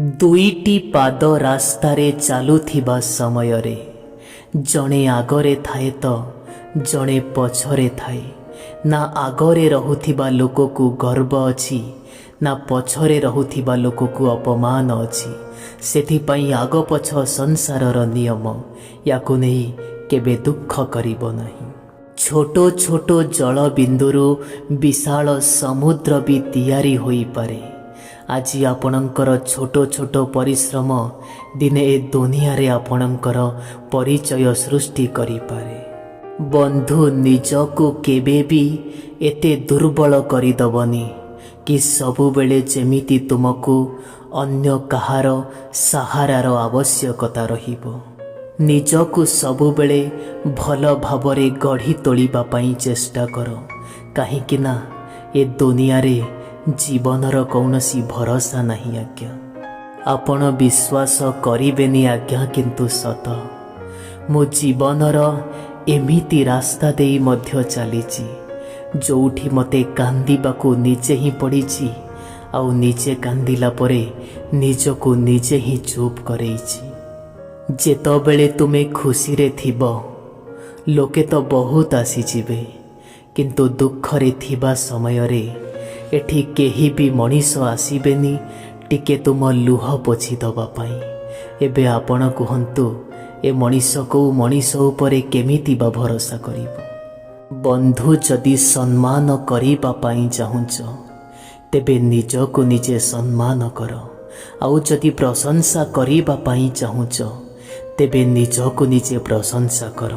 दुईटी पाद रास्तारे चालुथिबा समयरे जणे आगरे थाए तो जणे पछरे थाए। ना आगरे रहुथिबा लोककु गर्व अछि ना पछरे रहुथिबा लोककु अपमान अछि। सेथिपाई आग पछ संसारर नियम याकु नेई केबे दुख करिबो नाही। छोटो छोटो जल बिंदुरु विशाल समुद्र भी तैयारी होई पारे। आज आपणकर छोट छोट परिश्रम दिने ए दुनिया रे आपणकर परिचय सृष्टि करि पारे। बंधु निजकु केबे भी एते दुर्बल करिदबनी कि सबु बेले जेमिति तुमको अन्य कहार सहारार आवश्यकता रहिबो। निजकु सबु बेले भल भावरे गढ़ी तोलिबा पई चेष्टा कर, काहेकि ना ए दुनिया रे जीवनर कौनसी भरोसा नहीं आज्ञा। आपण विश्वास करिबेनी आज्ञा, किंतु सत मो जीवनर एमिति रास्ता देई मध्य चलीची जोठी मते कांदिबाकू निजे ही पड़ीची आउ निजे कांदिला परे निजको निजे ही चुप करेइची। जेतबेले तुमे खुशी रे थिबो लोके तो बहुत आसी जिबे, किंतु दुख रे थिबा समय रे एठी केही भी मनीष आसीबेनी टिके तुम लुह पोछि दबा पाई। एबे आपण कहंतु ए मनीष को मनीष उपरे केमिति बा भरोसा करिबो। बंधु जदि सम्मान करिबा पाई चाहुंच तेबे निजको निजे सम्मान कर, आउ जदि प्रशंसा करिबा पाई चाहुंच तेबे निजको निजे प्रशंसा कर।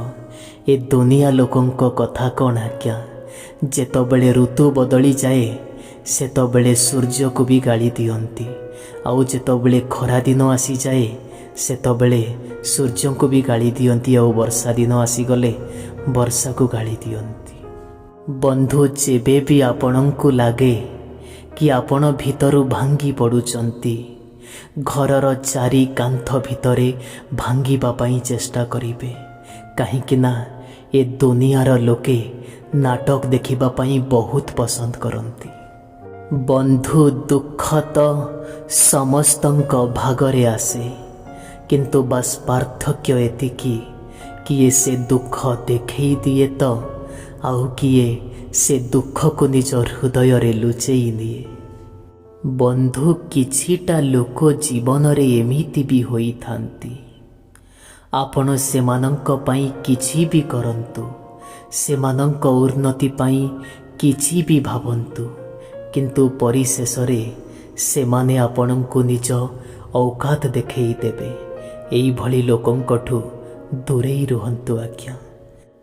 ए दुनिया लोकंक कथा कौन आज्ञा। जेतबेले ऋतु बदली जाए सेतबेले सूर्य को भी गाली दियंती, आउ जेतबेले खरा दिन आसी जाए सेतबेले सूर्य को भी गाली दियंती, आउ वर्षा दिन आसी गले वर्षा को गाली दियंती। बंधु जेबे भी आपणंकु लागे कि आपण भितरु भांगी पड़ुचंती, घरर चारि कांथ भितरे भांगीबा पई चेष्टा करिबे, काहेकि ना ए दुनियार लोके नाटक देखिबा पई बहुत पसंद करंती। बंधु दुख तो समस्तंक भागरे आसे, किंतु बस पार्थक्य एतिकी किए से दुख देखई दिए तो आउ किए से दुख को निज हृदय रे लुचेई निए। बंधु किछिटा लोक जीवन रे एमिति भी होई थांती, आपण सेमानंक पई किछि भी करंतु, सेमानंक उन्नति पई किछि भी भावंतु, किंतु परिशेष रे सेमाने आपणंकु निज औकात देखई देबे। एई भली लोकंकठु दूरेई रुहंतु आज्ञा।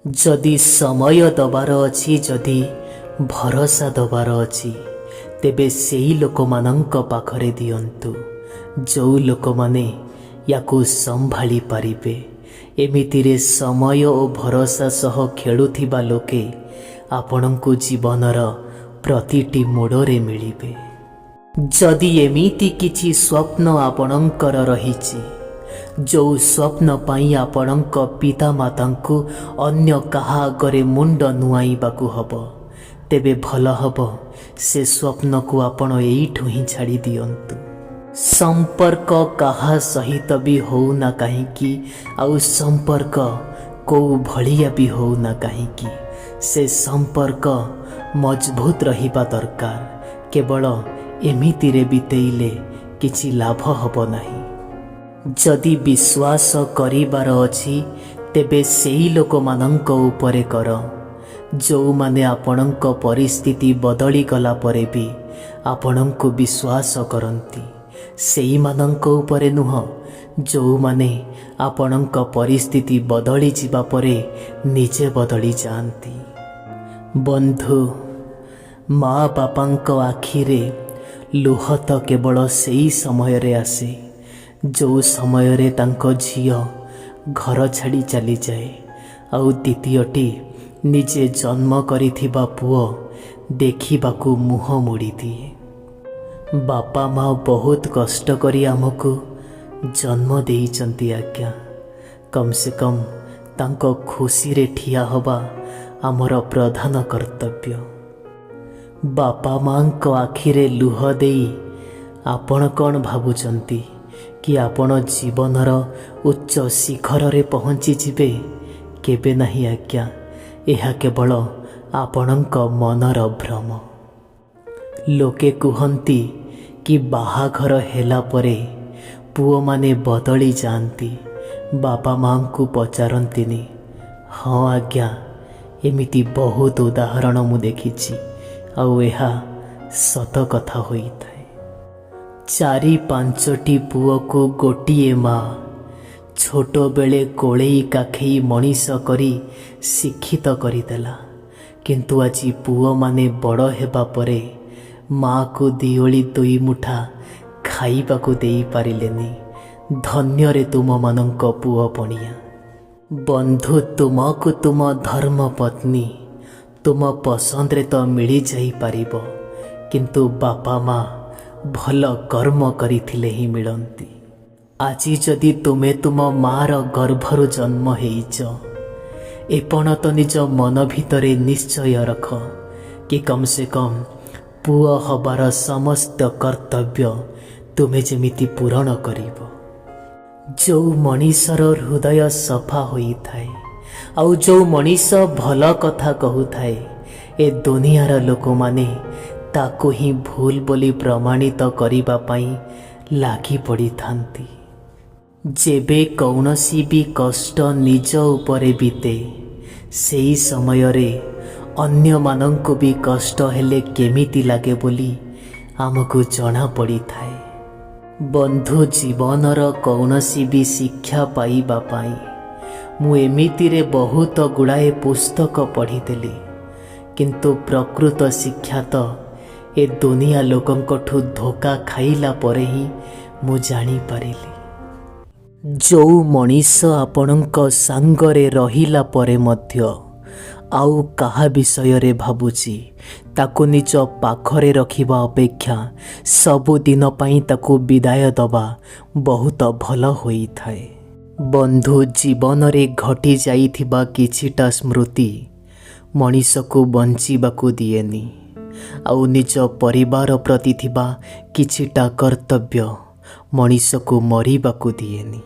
जदि समय दबार अछि, जदि भरोसा दबार अछि, तेबे सेई लोकमानंक पाखरे दियंतु जो लोक माने याकू संभाली पारिबे। एमितिरे समय और भरोसा सह खेलुथिबा लोके आपणंकु जीवनर प्रतिटी मोड़रे मिलिबे। जदि एमिति किछि स्वप्न आपणंकर रहिछि, जो स्वप्न पाई आपणंक पिता मातांकु अन्य काहा आगरे मुंड नुआइबाकु हबो, तेबे भल हबो से स्वप्न को आपण एइठु ही छाड़ी दियंतु। संपर्क काहा सहित भी हो ना काहेकि, आउ संपर्क को भलिया भी हो ना काहेकि, से संपर्क मजबूत रहिबा दरकार। केवल एमिति रे बितेइले किछि लाभ हबो नाही। जदि विश्वास करिबार अछि तेबे सेई लोक मानंक उपरे कर, जो माने आपणंक परिस्थिति बदली गला परे भी आपणंकु विश्वास करंती। सेई मानंक उपरे नुह जो माने आपणंक परिस्थिति बदली जिबा परे निजे बदली जांती। बंधु माँ बापांक आखिरे लुह तो केवल सेई समय रे आसे जो समय रे तांको झियो घर छाड़ी चली जाए, आउ द्वितीयटी निजे जन्म करिथिबा पुओ देखिबाकू मुह मोड़ी दिए। बापा माँ बहुत कष्ट करी आमको जन्म देइचंती आज्ञा। कम से कम तांको खुशी रे ठिया हबा आमर प्रधान कर्तव्य। बापा माँ को आखिरे लुह देई ଆପଣ କ'ଣ ଭାବୁଛନ୍ତି କି ଆପଣ ଜୀବନର ଉଚ୍ଚ ଶିଖରରେ ପହଞ୍ଚିଯିବେ? କେବେ ନାହିଁ ଆଜ୍ଞା। ଏହା କେବଳ ଆପଣଙ୍କ ମନର ଭ୍ରମ। ଲୋକେ କୁହନ୍ତି କି ବାହାଘର ହେଲା ପରେ ପୁଅମାନେ ବଦଳି ଯାଆନ୍ତି, ବାପା ମାଆଙ୍କୁ ପଚାରନ୍ତିନି। ହଁ ଆଜ୍ଞା, ଏମିତି ବହୁତ ଉଦାହରଣ ମୁଁ ଦେଖିଛି, ଆଉ ଏହା ସତ କଥା ହୋଇଥାଏ। 4-5ଟି ପୁଅକୁ ଗୋଟିଏ ମା' ଛୋଟବେଳେ କୋଳେଇ କାଖେଇ ମଣିଷ କରି ଶିକ୍ଷିତ କରିଦେଲା। କିନ୍ତୁ ଆଜି ପୁଅମାନେ ବଡ଼ ହେବା ପରେ ମା'କୁ ଦିଓଳି 2 ମୁଠା ଖାଇବାକୁ ଦେଇପାରିଲେନି। ଧନ୍ୟରେ ତୁମମାନଙ୍କ ପୁଅ ପଣିଆ। ବନ୍ଧୁ, ତୁମକୁ ତୁମ ଧର୍ମପତ୍ନୀ ତୁମ ପସନ୍ଦରେ ତ ମିଳିଯାଇପାରିବ, କିନ୍ତୁ ବାପା ମା' ଭଲ କର୍ମ କରିଥିଲେ ହିଁ ମିଳନ୍ତି। ଆଜି ଯଦି ତୁମେ ତୁମ ମା'ର ଗର୍ଭରୁ ଜନ୍ମ ହେଇଛ, ଏପଣ ତ ନିଜ ମନ ଭିତରେ ନିଶ୍ଚୟ ରଖ କି କମ୍ ସେ କମ୍ ପୁଅ ହେବାର ସମସ୍ତ କର୍ତ୍ତବ୍ୟ ତୁମେ ଯେମିତି ପୂରଣ କରିବ। ଯେଉଁ ମଣିଷର ହୃଦୟ ସଫା ହୋଇଥାଏ, ଆଉ ଯେଉଁ ମଣିଷ ଭଲ କଥା କହୁଥାଏ, ଏ ଦୁନିଆର ଲୋକମାନେ ତାକୁ ହିଁ ଭୁଲ ବୋଲି ପ୍ରମାଣିତ କରିବା ପାଇଁ ଲାଗି ପଡ଼ିଥାନ୍ତି। ଯେବେ କୌଣସି ବି କଷ୍ଟ ନିଜ ଉପରେ ବିତେ, ସେହି ସମୟରେ ଅନ୍ୟମାନଙ୍କୁ ବି କଷ୍ଟ ହେଲେ କେମିତି ଲାଗେ ବୋଲି ଆମକୁ ଜଣା ପଡ଼ିଥାଏ। ବନ୍ଧୁ, ଜୀବନର କୌଣସି ବି ଶିକ୍ଷା ପାଇବା ପାଇଁ ମୁଁ ଏମିତିରେ ବହୁତ ଗୁଡ଼ାଏ ପୁସ୍ତକ ପଢ଼ିଥିଲି, କିନ୍ତୁ ପ୍ରକୃତ ଶିକ୍ଷା ତ ଏ ଦୁନିଆ ଲୋକଙ୍କଠୁ ଧୋକା ଖାଇଲା ପରେ ହିଁ ମୁଁ ଜାଣିପାରିଲି। ଯେଉଁ ମଣିଷ ଆପଣଙ୍କ ସାଙ୍ଗରେ ରହିଲା ପରେ ମଧ୍ୟ ଆଉ କାହା ବିଷୟରେ ଭାବୁଛି, ତାକୁ ନିଜ ପାଖରେ ରଖିବା ଅପେକ୍ଷା ସବୁଦିନ ପାଇଁ ତାକୁ ବିଦାୟ ଦେବା ବହୁତ ଭଲ ହୋଇଥାଏ। ବନ୍ଧୁ, ଜୀବନରେ ଘଟି ଯାଇଥିବା କିଛିଟା ସ୍ମୃତି ମଣିଷକୁ ବଞ୍ଚିବାକୁ ଦିଏନି, ଆଉ ନିଜ ପରିବାର ପ୍ରତି ଥିବା କିଛିଟା କର୍ତ୍ତବ୍ୟ ମଣିଷକୁ ମରିବାକୁ ଦିଏନି।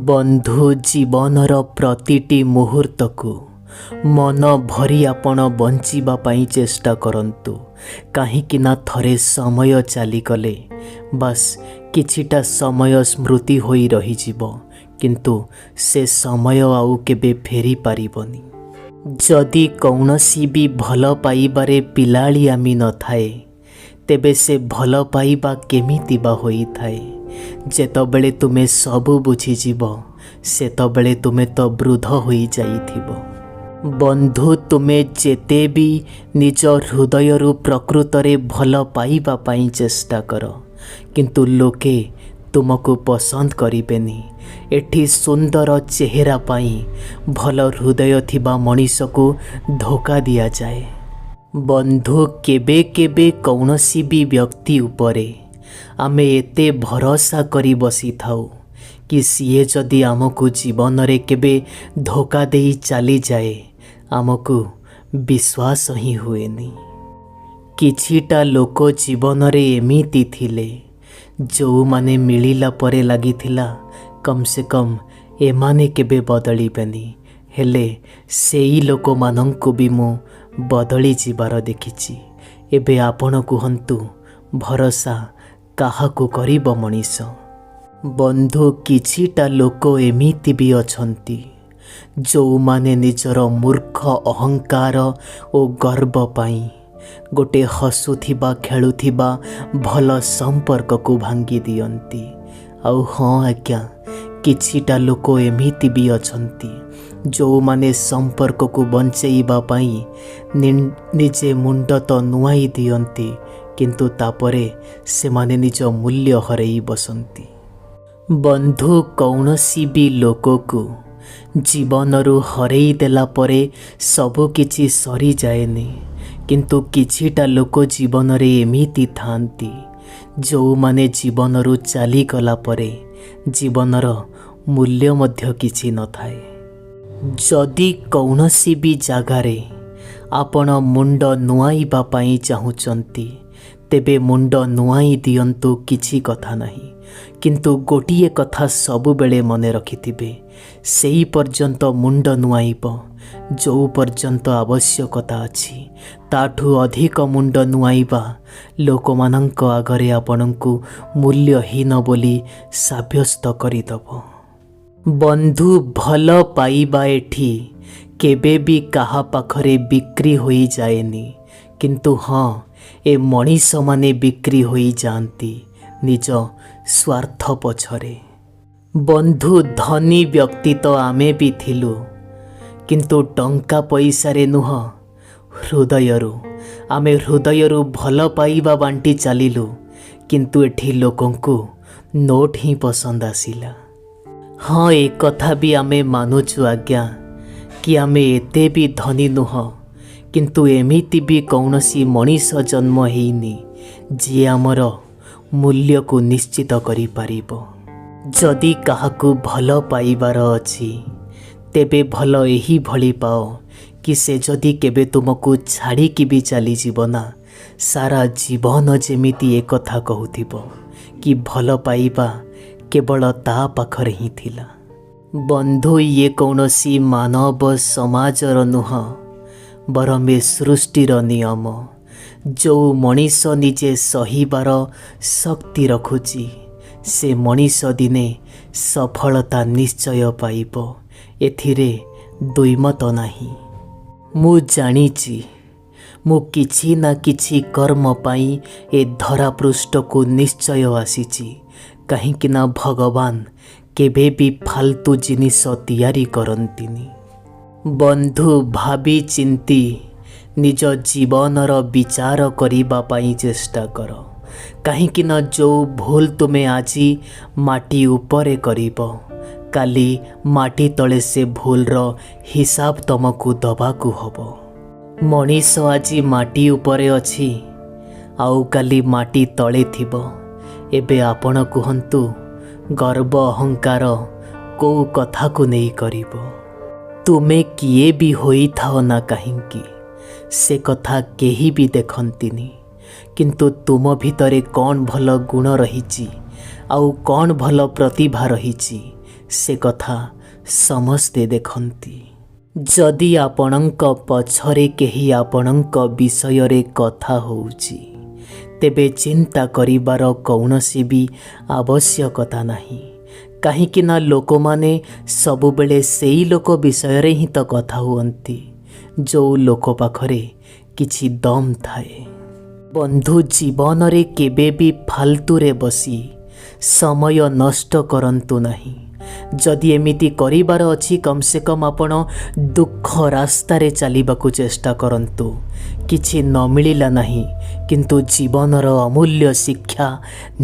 ବନ୍ଧୁ, ଜୀବନର ପ୍ରତିଟି ମୁହୂର୍ତ୍ତକୁ ମନ ଭରି ଆପଣ ବଞ୍ଚିବା ପାଇଁ ଚେଷ୍ଟା କରନ୍ତୁ, କାହିଁକିନା ଥରେ ସମୟ ଚାଲିଗଲେ ବାସ୍ କିଛିଟା ସମୟ ସ୍ମୃତି ହୋଇ ରହିଯିବ, କିନ୍ତୁ ସେ ସମୟ ଆଉ କେବେ ଫେରି ପାରିବନି। ଯଦି କୌଣସି ବି ଭଲ ପାଇବାରେ ପିଲାଳିଆମି ନଥାଏ, ତେବେ ସେ ଭଲ ପାଇବା କେମିତି ବା ହୋଇଥାଏ? ଯେତେବେଳେ ତୁମେ ସବୁ ବୁଝିଯିବ, ସେତେବେଳେ ତୁମେ ତ ବୃଦ୍ଧ ହୋଇଯାଇଥିବ। ବନ୍ଧୁ, ତୁମେ ଯେତେ ବି ନିଜ ହୃଦୟରୁ ପ୍ରକୃତରେ ଭଲ ପାଇବା ପାଇଁ ଚେଷ୍ଟା କର, କିନ୍ତୁ ଲୋକେ ତୁମକୁ ପସନ୍ଦ କରିବେନି। ଏଠି ସୁନ୍ଦର ଚେହେରା ପାଇଁ ଭଲ ହୃଦୟ ଥିବା ମଣିଷକୁ ଧୋକା ଦିଆଯାଏ। ବନ୍ଧୁ, କେବେ କେବେ କୌଣସି ବି ବ୍ୟକ୍ତି ଉପରେ ଆମେ ଏତେ ଭରସା କରି ବସିଥାଉ କି ସିଏ ଯଦି ଆମକୁ ଜୀବନରେ କେବେ ଧୋକା ଦେଇ ଚାଲିଯାଏ, ଆମକୁ ବିଶ୍ୱାସ ହିଁ ହୁଏନି। କିଛିଟା ଲୋକ ଜୀବନରେ ଏମିତି ଥିଲେ, ଯେଉଁମାନେ ମିଳିଲା ପରେ ଲାଗିଥିଲା କମ୍ ସେ କମ୍ ଏମାନେ କେବେ ବଦଳିବେନି, ହେଲେ ସେଇ ଲୋକମାନଙ୍କୁ ବି ମୁଁ ବଦଳି ଯିବାର ଦେଖିଛି। ଏବେ ଆପଣ କୁହନ୍ତୁ, ଭରସା କାହାକୁ କରିବ ମଣିଷ? ବନ୍ଧୁ, କିଛିଟା ଲୋକ ଏମିତି ବି ଅଛନ୍ତି ଯେଉଁମାନେ ନିଜର ମୂର୍ଖ ଅହଙ୍କାର ଓ ଗର୍ବ ପାଇଁ ଗୋଟେ ହସୁଥିବା ଖେଳୁଥିବା ଭଲ ସମ୍ପର୍କକୁ ଭାଙ୍ଗି ଦିଅନ୍ତି। ଆଉ ହଁ ଆଜ୍ଞା, କିଛିଟା ଲୋକ ଏମିତି ବି ଅଛନ୍ତି ଯେଉଁମାନେ ସମ୍ପର୍କକୁ ବଞ୍ଚେଇବା ପାଇଁ ନିଜେ ମୁଣ୍ଡ ତ ନୁଆଇ ଦିଅନ୍ତି, କିନ୍ତୁ ତାପରେ ସେମାନେ ନିଜ ମୂଲ୍ୟ ହରେଇ ବସନ୍ତି। ବନ୍ଧୁ, କୌଣସି ବି ଲୋକକୁ ଜୀବନରୁ ହରେଇ ଦେଲା ପରେ ସବୁ କିଛି ସରିଯାଏନି, କିନ୍ତୁ କିଛିଟା ଲୋକ ଜୀବନରେ ଏମିତି ଥାଆନ୍ତି ଯେଉଁମାନେ ଜୀବନରୁ ଚାଲିଗଲା ପରେ ଜୀବନର ମୂଲ୍ୟ ମଧ୍ୟ କିଛି ନଥାଏ। ଯଦି କୌଣସି ବି ଜାଗାରେ ଆପଣ ମୁଣ୍ଡ ନୁଆଇବା ପାଇଁ ଚାହୁଁଛନ୍ତି, ତେବେ ମୁଣ୍ଡ ନୁଆଇଁ ଦିଅନ୍ତୁ, କିଛି କଥା ନାହିଁ। କିନ୍ତୁ ଗୋଟିଏ କଥା ସବୁବେଳେ ମନେ ରଖିଥିବେ, ସେହି ପର୍ଯ୍ୟନ୍ତ ମୁଣ୍ଡ ନୁଆଇବ ଯେଉଁ ପର୍ଯ୍ୟନ୍ତ ଆବଶ୍ୟକତା ଅଛି। ତାଠୁ ଅଧିକ ମୁଣ୍ଡ ନୁଆଇବା ଲୋକମାନଙ୍କ ଆଗରେ ଆପଣଙ୍କୁ ମୂଲ୍ୟହୀନ ବୋଲି ସାବ୍ୟସ୍ତ କରିଦେବ। ବନ୍ଧୁ, ଭଲ ପାଇବା ଏଠି କେବେ ବି କାହା ପାଖରେ ବିକ୍ରି ହୋଇଯାଏନି। କିନ୍ତୁ ହଁ, ଏ ମଣିଷମାନେ ବିକ୍ରି ହୋଇଯାଆନ୍ତି ନିଜ ସ୍ୱାର୍ଥ ପଛରେ। ବନ୍ଧୁ, ଧନୀ ବ୍ୟକ୍ତି ତ ଆମେ ବି ଥିଲୁ, କିନ୍ତୁ ଟଙ୍କା ପଇସାରେ ନୁହଁ, ହୃଦୟରୁ। ଆମେ ହୃଦୟରୁ ଭଲ ପାଇବା ବାଣ୍ଟି ଚାଲିଲୁ, କିନ୍ତୁ ଏଠି ଲୋକଙ୍କୁ ନୋଟ୍ ହିଁ ପସନ୍ଦ ଆସିଲା। ହଁ, ଏ କଥା ବି ଆମେ ମାନୁଛୁ ଆଜ୍ଞା କି ଆମେ ଏତେ ବି ଧନୀ ନୁହଁ, କିନ୍ତୁ ଏମିତି ବି କୌଣସି ମଣିଷ ଜନ୍ମ ହେଇନି ଯିଏ ଆମର ମୂଲ୍ୟକୁ ନିଶ୍ଚିତ କରିପାରିବ। ଯଦି କାହାକୁ ଭଲ ପାଇବାର ଅଛି, ତେବେ ଭଲ ଏହିଭଳି ପାଅ କି ସେ ଯଦି କେବେ ତୁମକୁ ଛାଡ଼ିକି ବି ଚାଲିଯିବ ନା, ସାରା ଜୀବନ ଯେମିତି ଏକଥା କହୁଥିବ କି ଭଲ ପାଇବା କେବଳ ତା ପାଖରେ ହିଁ ଥିଲା। ବନ୍ଧୁ, ଇଏ କୌଣସି ମାନବ ସମାଜର ନୁହଁ, ବରଂ ଏ ସୃଷ୍ଟିର ନିୟମ। ଯେଉଁ ମଣିଷ ନିଜେ ସହିବାର ଶକ୍ତି ରଖୁଛି, ସେ ମଣିଷ ଦିନେ ସଫଳତା ନିଶ୍ଚୟ ପାଇବ। ଏଥିରେ ଦ୍ୱିମତ ନାହିଁ। ମୁଁ ଜାଣିଛି, ମୁଁ କିଛି ନା କିଛି କର୍ମ ପାଇଁ ଏ ଧରାପୃଷ୍ଠକୁ ନିଶ୍ଚୟ ଆସିଛି। କାହିଁକି ନା ଭଗବାନ କେବେ ବି ଫାଲତୁ ଜିନିଷ ତିଆରି କରନ୍ତିନି। ବନ୍ଧୁ, ଭାବି ଚିନ୍ତି ନିଜ ଜୀବନର ବିଚାର କରିବା ପାଇଁ ଚେଷ୍ଟା କର। କାହିଁକି ନା ଯେଉଁ ଭୁଲ ତୁମେ ଆଜି ମାଟି ଉପରେ କରିବ, କାଲି ମାଟି ତଳେ ସେ ଭୁଲର ହିସାବ ତମକୁ ଦେବାକୁ ହେବ। ମଣିଷ ଆଜି ମାଟି ଉପରେ ଅଛି, ଆଉ କାଲି ମାଟି ତଳେ ଥିବ। ଏବେ ଆପଣ କୁହନ୍ତୁ, ଗର୍ବ ଅହଙ୍କାର କେଉଁ କଥାକୁ ନେଇ କରିବ? ତୁମେ କିଏ ବି ହୋଇଥାଅ ନା କାହିଁକି, ସେ କଥା କେହି ବି ଦେଖନ୍ତିନି। କିନ୍ତୁ ତୁମ ଭିତରେ କ'ଣ ଭଲ ଗୁଣ ରହିଛି ଆଉ କ'ଣ ଭଲ ପ୍ରତିଭା ରହିଛି, ସେ କଥା ସମସ୍ତେ ଦେଖନ୍ତି। ଯଦି ଆପଣଙ୍କ ପଛରେ କେହି ଆପଣଙ୍କ ବିଷୟରେ କଥା ହେଉଛି, ତେବେ ଚିନ୍ତା କରିବାର କୌଣସି ବି ଆବଶ୍ୟକତା ନାହିଁ। କାହିଁକି ନା ଲୋକମାନେ ସବୁବେଳେ ସେଇ ଲୋକ ବିଷୟରେ ହିଁ ତ କଥା ହୁଅନ୍ତି ଯେଉଁ ଲୋକ ପାଖରେ କିଛି ଦମ୍ ଥାଏ। ବନ୍ଧୁ, ଜୀବନରେ କେବେ ବି ଫାଲତୁରେ ବସି ସମୟ ନଷ୍ଟ କରନ୍ତୁ ନାହିଁ। ଯଦି ଏମିତି କରିବାର ଅଛି, କମ୍ ସେ କମ୍ ଆପଣ ଦୁଃଖ ରାସ୍ତାରେ ଚାଲିବାକୁ ଚେଷ୍ଟା କରନ୍ତୁ। କିଛି ନ ମିଳିଲା ନାହିଁ, କିନ୍ତୁ ଜୀବନର ଅମୂଲ୍ୟ ଶିକ୍ଷା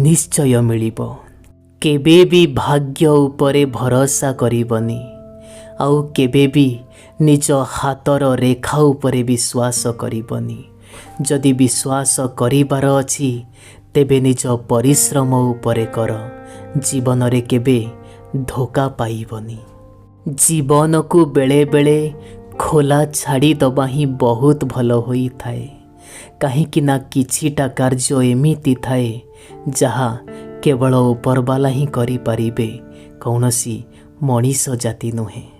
ନିଶ୍ଚୟ ମିଳିବ। କେବେ ବି ଭାଗ୍ୟ ଉପରେ ଭରସା କରିବନି, ଆଉ କେବେ ବି ନିଜ ହାତର ରେଖା ଉପରେ ବିଶ୍ୱାସ କରିବନି। ଯଦି ବିଶ୍ୱାସ କରିବାର ଅଛି, ତେବେ ନିଜ ପରିଶ୍ରମ ଉପରେ କର। ଜୀବନରେ କେବେ ଧୋକା ପାଇବନି। ଜୀବନକୁ ବେଳେ ବେଳେ ଖୋଲା ଛାଡ଼ିଦେବା ହିଁ ବହୁତ ଭଲ ହୋଇଥାଏ। କାହିଁକି ନା କିଛିଟା କାର୍ଯ୍ୟ ଏମିତି ଥାଏ ଯାହା କେବଳ ଉପରବାଲା ହିଁ କରିପାରିବେ, କୌଣସି ମଣିଷ ଜାତି ନୁହେଁ।